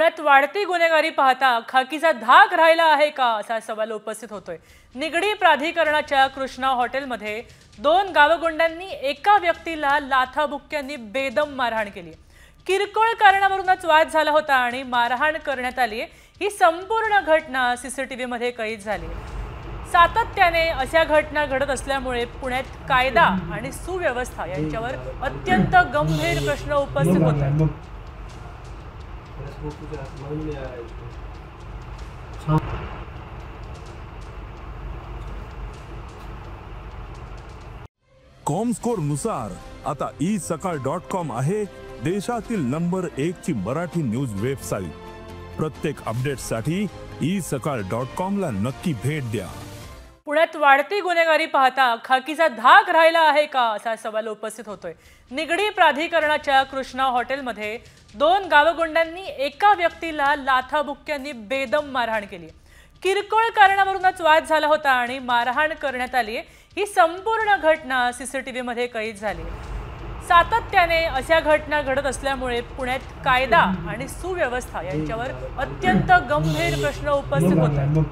पुण्यात वाढती गुन्हेगारी पाहता खाकीचा धाक राहिला आहे का असा सवाल उपस्थित होतोय। निगडी प्राधिकरणाच्या कृष्णा हॉटेलमध्ये 2 गावगुंडांनी एका व्यक्तीला लाथाबुक्क्यांनी बेदम मारहाण केली। किरकोळ कारणावरूनच वाद झाला होता आणि मारहाण करण्यात आली। ही संपूर्ण घटना सीसीटीव्ही मध्ये कैद झाली। सातत्याने अशा घटना घडत असल्यामुळे पुण्यात कायदा आणि सुव्यवस्था यांच्यावर अत्यंत गंभीर प्रश्न उपस्थित होत आहेत। कॉमस्कोर नुसार आता isakal.com आहे देशातील नंबर 1 ची मराठी न्यूज वेबसाईट। प्रत्येक अपडेटसाठी isakal.com ला नक्की भेट द्या। पुण्यात वाढती गुन्हेगारी पाहता खाकीचा धाक राहिला आहे का असा सवाल उपस्थित होतोय। निगडी प्राधिकरणाच्या कृष्णा हॉटेलमध्ये 2 गावगुंडांनी एका व्यक्तीला लाथाबुक्क्यांनी बेदम मारहाण केली। किरकोळ कारणावरूनच वाद झाला होता आणि मारहाण करण्यात आली। ही संपूर्ण घटना सीसीटीव्ही मध्ये कैद झाली। सातत्याने अशा घटना घडत असल्यामुळे पुण्यात कायदा आणि सुव्यवस्था यांच्यावर अत्यंत गंभीर प्रश्न उपस्थित होत आहेत।